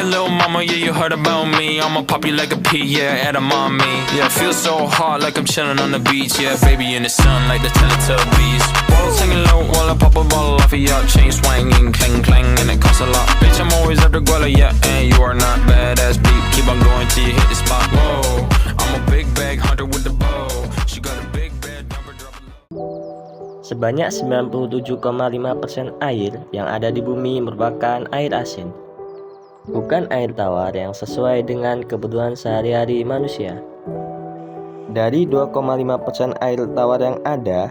little mama, yeah, you heard about me. I'ma pop you like a pea, yeah, edamame. Yeah, feel so hot like I'm chilling on the beach. Yeah, baby in the sun like the Teletubbies. Whoa, singing low while I pop a bottle off of your chain swinging, clang clang, and it costs a lot. Bitch, I'm always at the guala, yeah, and you are not badass beat. Keep on going till you hit the spot. Whoa, I'm a big bag hunter with the bow. She got a big bed, number drop low. Sebanyak 97,5% air yang ada di bumi merupakan air asin, bukan air tawar yang sesuai dengan kebutuhan sehari-hari manusia. Dari 2,5% air tawar yang ada,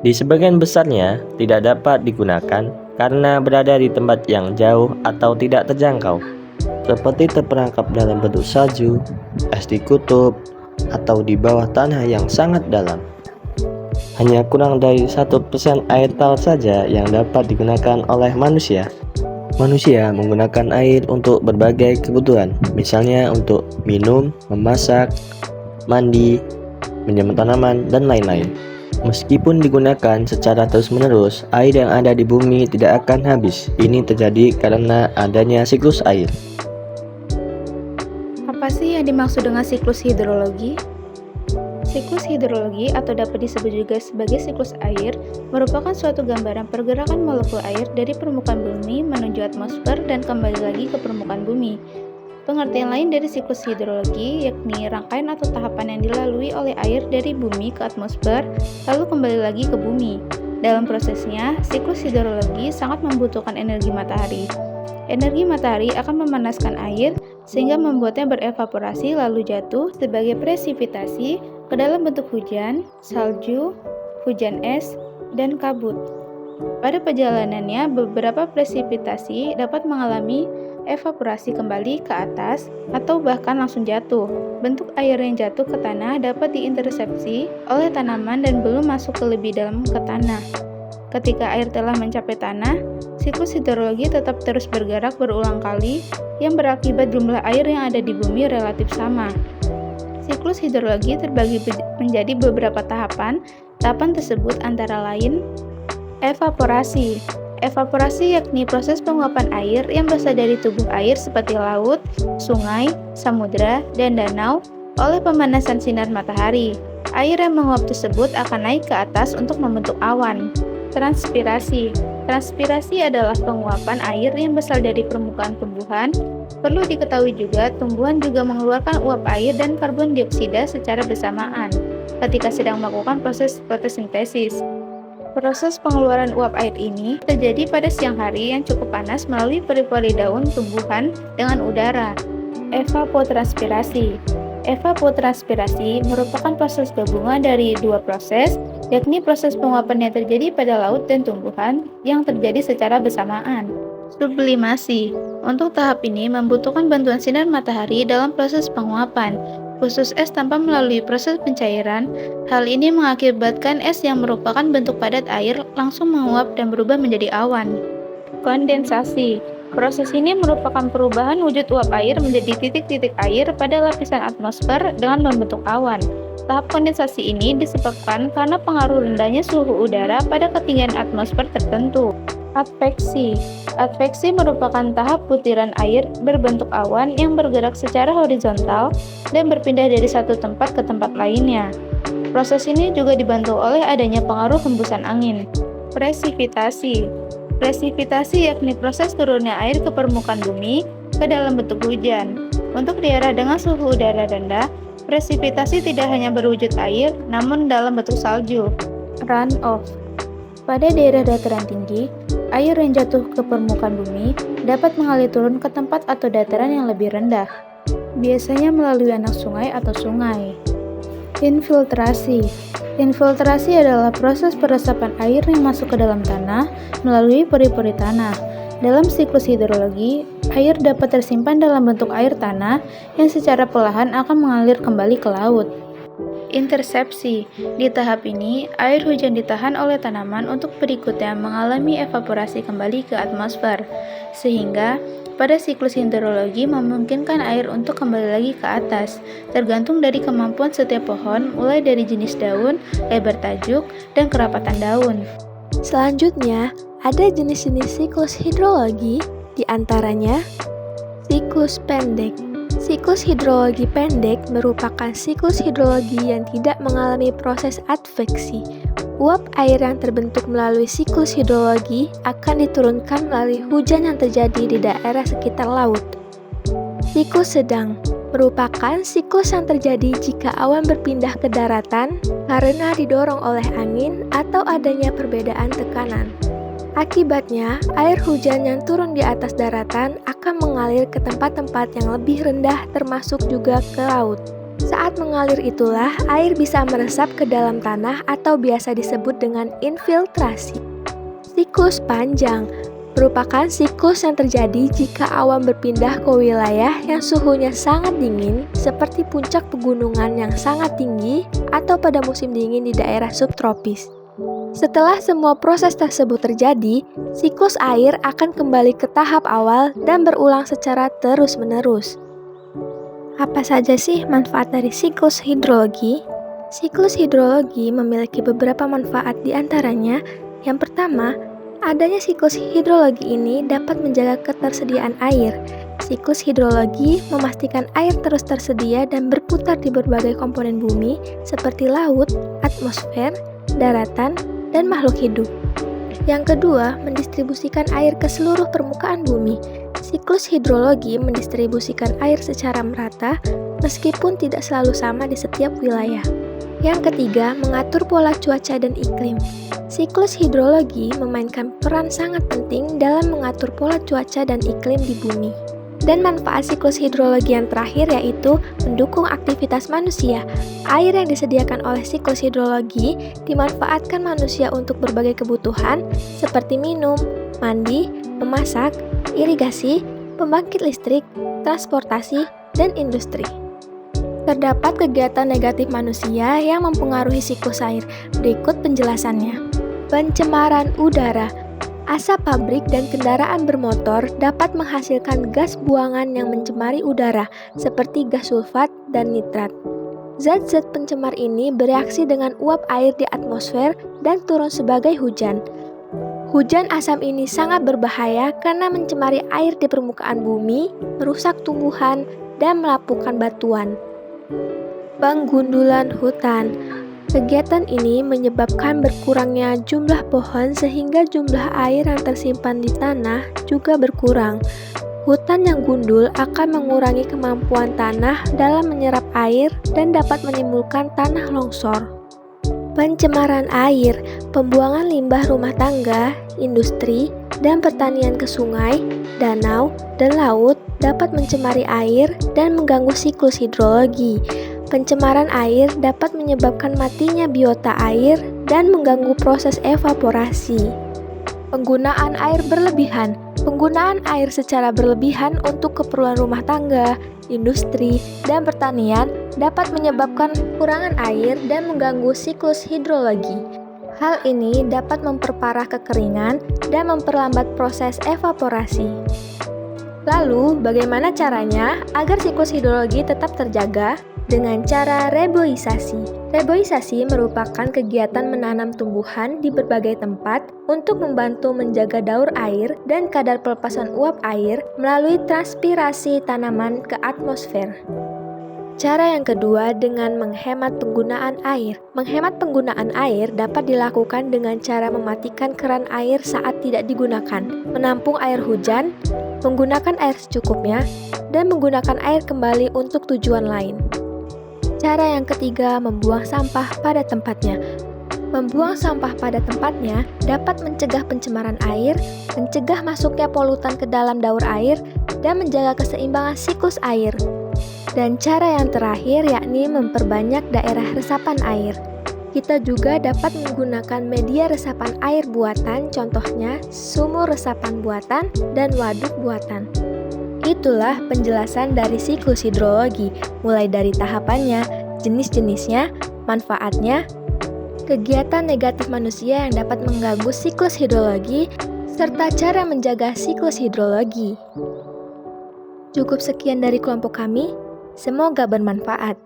di sebagian besarnya tidak dapat digunakan karena berada di tempat yang jauh atau tidak terjangkau, seperti terperangkap dalam bentuk salju, es di kutub, atau di bawah tanah yang sangat dalam. Hanya kurang dari 1% air tawar saja yang dapat digunakan oleh manusia. Manusia menggunakan air untuk berbagai kebutuhan, misalnya untuk minum, memasak, mandi, menyiram tanaman, dan lain-lain. Meskipun digunakan secara terus-menerus, air yang ada di bumi tidak akan habis. Ini terjadi karena adanya siklus air. Apa sih yang dimaksud dengan siklus hidrologi? Siklus hidrologi atau dapat disebut juga sebagai siklus air merupakan suatu gambaran pergerakan molekul air dari permukaan bumi menuju atmosfer dan kembali lagi ke permukaan bumi. Pengertian lain dari siklus hidrologi yakni rangkaian atau tahapan yang dilalui oleh air dari bumi ke atmosfer lalu kembali lagi ke bumi. Dalam prosesnya, siklus hidrologi sangat membutuhkan energi matahari. Energi matahari akan memanaskan air sehingga membuatnya berevaporasi lalu jatuh sebagai presipitasi ke dalam bentuk hujan, salju, hujan es, dan kabut. Pada perjalanannya, beberapa presipitasi dapat mengalami evaporasi kembali ke atas atau bahkan langsung jatuh. Bentuk air yang jatuh ke tanah dapat diintersepsi oleh tanaman dan belum masuk ke lebih dalam ke tanah. Ketika air telah mencapai tanah, siklus hidrologi tetap terus bergerak berulang kali yang berakibat jumlah air yang ada di bumi relatif sama. Siklus hidrologi terbagi menjadi beberapa tahapan. Tahapan tersebut antara lain evaporasi. Evaporasi yakni proses penguapan air yang berasal dari tubuh air seperti laut, sungai, samudra, dan danau oleh pemanasan sinar matahari. Air yang menguap tersebut akan naik ke atas untuk membentuk awan. Transpirasi. Transpirasi adalah penguapan air yang berasal dari permukaan tumbuhan. Perlu diketahui juga, tumbuhan juga mengeluarkan uap air dan karbon dioksida secara bersamaan ketika sedang melakukan proses fotosintesis. Proses pengeluaran uap air ini terjadi pada siang hari yang cukup panas melalui peri-peri daun tumbuhan dengan udara. Evapotranspirasi. Evapotranspirasi merupakan proses gabungan dari dua proses, yakni proses penguapan yang terjadi pada laut dan tumbuhan yang terjadi secara bersamaan. Sublimasi. Untuk tahap ini membutuhkan bantuan sinar matahari dalam proses penguapan, khusus es tanpa melalui proses pencairan. Hal ini mengakibatkan es yang merupakan bentuk padat air langsung menguap dan berubah menjadi awan. Kondensasi. Proses ini merupakan perubahan wujud uap air menjadi titik-titik air pada lapisan atmosfer dengan membentuk awan. Tahap kondensasi ini disebabkan karena pengaruh rendahnya suhu udara pada ketinggian atmosfer tertentu. Adveksi. Adveksi merupakan tahap butiran air berbentuk awan yang bergerak secara horizontal dan berpindah dari satu tempat ke tempat lainnya. Proses ini juga dibantu oleh adanya pengaruh hembusan angin. Presipitasi. Presipitasi yakni proses turunnya air ke permukaan bumi ke dalam bentuk hujan. Untuk daerah dengan suhu udara rendah, presipitasi tidak hanya berwujud air, namun dalam bentuk salju. Runoff. Pada daerah dataran tinggi, air yang jatuh ke permukaan bumi dapat mengalir turun ke tempat atau dataran yang lebih rendah, biasanya melalui anak sungai atau sungai. Infiltrasi. Infiltrasi adalah proses peresapan air yang masuk ke dalam tanah melalui pori-pori tanah. Dalam siklus hidrologi, air dapat tersimpan dalam bentuk air tanah yang secara perlahan akan mengalir kembali ke laut. Intersepsi. Di tahap ini, air hujan ditahan oleh tanaman untuk berikutnya mengalami evaporasi kembali ke atmosfer, sehingga pada siklus hidrologi memungkinkan air untuk kembali lagi ke atas, tergantung dari kemampuan setiap pohon, mulai dari jenis daun, lebar tajuk, dan kerapatan daun. Selanjutnya, ada jenis-jenis siklus hidrologi, di antaranya Siklus pendek. Siklus hidrologi pendek merupakan siklus hidrologi yang tidak mengalami proses adveksi. Uap air yang terbentuk melalui siklus hidrologi akan diturunkan melalui hujan yang terjadi di daerah sekitar laut. Siklus sedang merupakan siklus yang terjadi jika awan berpindah ke daratan karena didorong oleh angin atau adanya perbedaan tekanan. Akibatnya, air hujan yang turun di atas daratan akan mengalir ke tempat-tempat yang lebih rendah termasuk juga ke laut. Saat mengalir itulah air bisa meresap ke dalam tanah atau biasa disebut dengan infiltrasi. Siklus panjang merupakan siklus yang terjadi jika awan berpindah ke wilayah yang suhunya sangat dingin seperti puncak pegunungan yang sangat tinggi atau pada musim dingin di daerah subtropis. Setelah semua proses tersebut terjadi, siklus air akan kembali ke tahap awal dan berulang secara terus-menerus. Apa saja sih manfaat dari siklus hidrologi? Siklus hidrologi memiliki beberapa manfaat di antaranya. Yang pertama, adanya siklus hidrologi ini dapat menjaga ketersediaan air. Siklus hidrologi memastikan air terus tersedia dan berputar di berbagai komponen bumi seperti laut, atmosfer, daratan, dan makhluk hidup. Yang kedua, mendistribusikan air ke seluruh permukaan bumi. Siklus hidrologi mendistribusikan air secara merata meskipun tidak selalu sama di setiap wilayah. Yang ketiga, mengatur pola cuaca dan iklim. Siklus hidrologi memainkan peran sangat penting dalam mengatur pola cuaca dan iklim di bumi. Dan manfaat siklus hidrologi yang terakhir yaitu mendukung aktivitas manusia. Air yang disediakan oleh siklus hidrologi dimanfaatkan manusia untuk berbagai kebutuhan seperti minum, mandi, memasak, irigasi, pembangkit listrik, transportasi, dan industri. Terdapat kegiatan negatif manusia yang mempengaruhi siklus air. Berikut penjelasannya. Pencemaran udara. Asap pabrik dan kendaraan bermotor dapat menghasilkan gas buangan yang mencemari udara, seperti gas sulfat dan nitrat. Zat-zat pencemar ini bereaksi dengan uap air di atmosfer dan turun sebagai hujan. Hujan asam ini sangat berbahaya karena mencemari air di permukaan bumi, merusak tumbuhan, dan melapukan batuan. Penggundulan hutan. Kegiatan ini menyebabkan berkurangnya jumlah pohon sehingga jumlah air yang tersimpan di tanah juga berkurang. Hutan yang gundul akan mengurangi kemampuan tanah dalam menyerap air dan dapat menimbulkan tanah longsor. Pencemaran air, pembuangan limbah rumah tangga, industri, dan pertanian ke sungai, danau, dan laut dapat mencemari air dan mengganggu siklus hidrologi. Pencemaran air dapat menyebabkan matinya biota air dan mengganggu proses evaporasi. Penggunaan air berlebihan. Penggunaan air secara berlebihan untuk keperluan rumah tangga, industri, dan pertanian dapat menyebabkan kekurangan air dan mengganggu siklus hidrologi. Hal ini dapat memperparah kekeringan dan memperlambat proses evaporasi. Lalu, bagaimana caranya agar siklus hidrologi tetap terjaga? Dengan cara reboisasi. Reboisasi merupakan kegiatan menanam tumbuhan di berbagai tempat untuk membantu menjaga daur air dan kadar pelepasan uap air melalui transpirasi tanaman ke atmosfer. Cara yang kedua dengan menghemat penggunaan air. Menghemat penggunaan air dapat dilakukan dengan cara mematikan keran air saat tidak digunakan, menampung air hujan, menggunakan air secukupnya, dan menggunakan air kembali untuk tujuan lain. Cara yang ketiga, membuang sampah pada tempatnya. Membuang sampah pada tempatnya dapat mencegah pencemaran air, mencegah masuknya polutan ke dalam daur air, dan menjaga keseimbangan siklus air. Dan cara yang terakhir yakni memperbanyak daerah resapan air. Kita juga dapat menggunakan media resapan air buatan, contohnya sumur resapan buatan dan waduk buatan. Itulah penjelasan dari siklus hidrologi, mulai dari tahapannya, jenis-jenisnya, manfaatnya, kegiatan negatif manusia yang dapat mengganggu siklus hidrologi, serta cara menjaga siklus hidrologi. Cukup sekian dari kelompok kami, semoga bermanfaat.